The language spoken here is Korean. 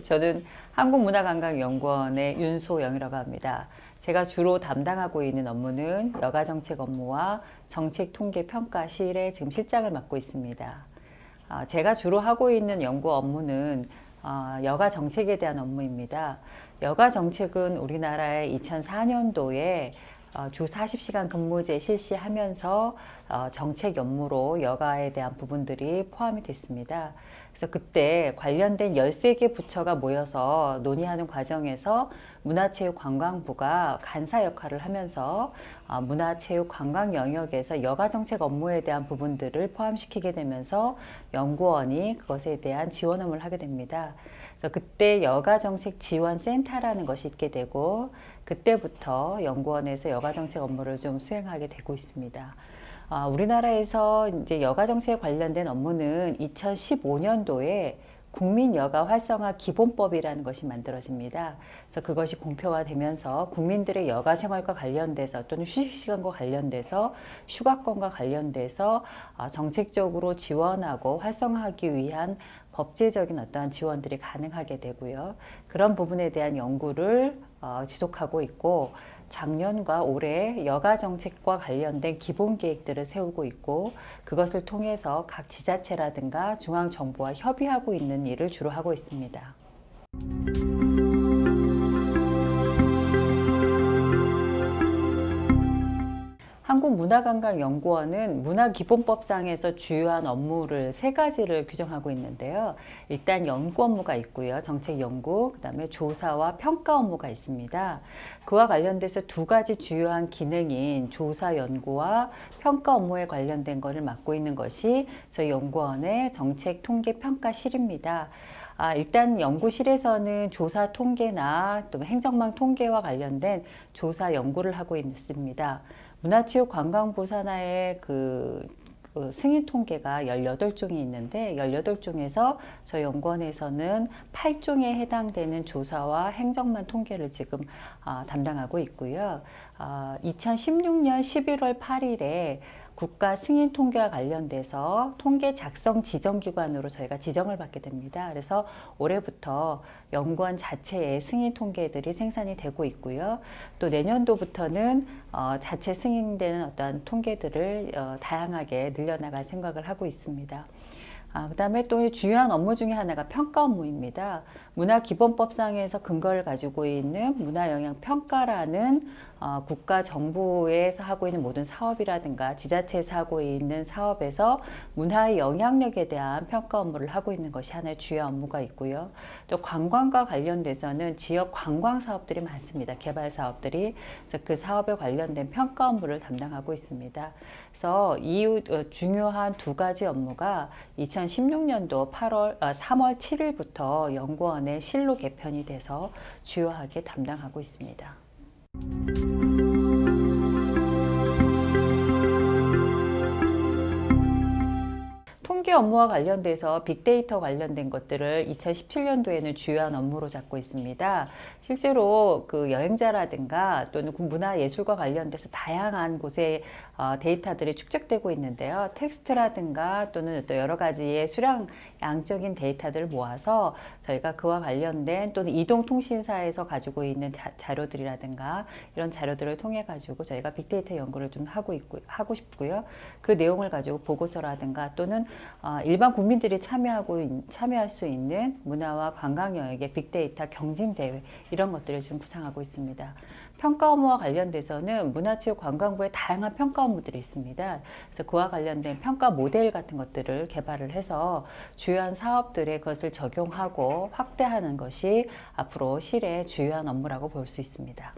저는 한국문화관광연구원의 윤소영이라고 합니다. 제가 주로 담당하고 있는 업무는 여가정책 업무와 정책통계평가실의 지금 실장을 맡고 있습니다. 제가 주로 하고 있는 연구 업무는 여가정책에 대한 업무입니다. 여가정책은 우리나라의 2004년도에 주 40시간 근무제 실시하면서 정책 업무로 여가에 대한 부분들이 포함이 됐습니다. 그래서 그때 관련된 13개 부처가 모여서 논의하는 과정에서 문화체육관광부가 간사 역할을 하면서 문화체육관광 영역에서 여가정책 업무에 대한 부분들을 포함시키게 되면서 연구원이 그것에 대한 지원 업무를 하게 됩니다. 그래서 그때 여가정책지원센터라는 것이 있게 되고 그때부터 연구원에서 여가정책 업무를 좀 수행하게 되고 있습니다. 우리나라에서 이제 여가정책에 관련된 업무는 2015년도에 국민여가 활성화 기본법이라는 것이 만들어집니다. 그래서 그것이 공표화되면서 국민들의 여가 생활과 관련돼서 또는 휴식시간과 관련돼서 휴가권과 관련돼서 정책적으로 지원하고 활성화하기 위한 법제적인 어떠한 지원들이 가능하게 되고요. 그런 부분에 대한 연구를 지속하고 있고 작년과 올해 여가 정책과 관련된 기본 계획들을 세우고 있고 그것을 통해서 각 지자체라든가 중앙정부와 협의하고 있는 일을 주로 하고 있습니다. 한국문화관광연구원은 문화기본법상에서 주요한 업무를 3가지를 규정하고 있는데요. 일단 연구 업무가 있고요. 정책 연구, 그 다음에 조사와 평가 업무가 있습니다. 그와 관련돼서 2가지 주요한 기능인 조사 연구와 평가 업무에 관련된 것을 맡고 있는 것이 저희 연구원의 정책통계평가실입니다. 일단 연구실에서는 조사 통계나 또 행정망 통계와 관련된 조사 연구를 하고 있습니다. 문화체육관광부 산하의 승인 통계가 18종이 있는데 18종에서 저희 연구원에서는 8종에 해당되는 조사와 행정망 통계를 지금 담당하고 있고요. 2016년 11월 8일에 국가 승인 통계와 관련돼서 통계 작성 지정기관으로 저희가 지정을 받게 됩니다. 그래서 올해부터 연구원 자체의 승인 통계들이 생산이 되고 있고요. 또 내년도부터는 자체 승인되는 어떤 통계들을 다양하게 늘려나갈 생각을 하고 있습니다. 그 다음에 또 중요한 업무 중에 하나가 평가 업무입니다. 문화기본법상에서 근거를 가지고 있는 문화영향평가라는 국가 정부에서 하고 있는 모든 사업이라든가 지자체에서 하고 있는 사업에서 문화의 영향력에 대한 평가 업무를 하고 있는 것이 하나의 주요 업무가 있고요. 또 관광과 관련돼서는 지역 관광 사업들이 많습니다. 개발 사업들이. 그래서 그 사업에 관련된 평가 업무를 담당하고 있습니다. 그래서 이 중요한 2가지 업무가 2016년도 3월 7일부터 연구원의 실로 개편이 돼서 주요하게 담당하고 있습니다. 통계 업무와 관련돼서 빅데이터 관련된 것들을 2017년도에는 주요한 업무로 잡고 있습니다. 실제로 그 여행자라든가 또는 문화예술과 관련돼서 다양한 곳에 데이터들이 축적되고 있는데요. 텍스트라든가 또는 또 여러 가지의 수량양적인 데이터들을 모아서 저희가 그와 관련된 또는 이동통신사에서 가지고 있는 자료들이라든가 이런 자료들을 통해 가지고 저희가 빅데이터 연구를 좀 하고 싶고요. 그 내용을 가지고 보고서라든가 또는 일반 국민들이 참여할 수 있는 문화와 관광 영역의 빅데이터 경진대회 이런 것들을 지금 구상하고 있습니다. 평가 업무와 관련돼서는 문화체육관광부의 다양한 평가 업무들이 있습니다. 그래서 그와 관련된 평가 모델 같은 것들을 개발을 해서 주요한 사업들에 그것을 적용하고 확대하는 것이 앞으로 실의 주요한 업무라고 볼 수 있습니다.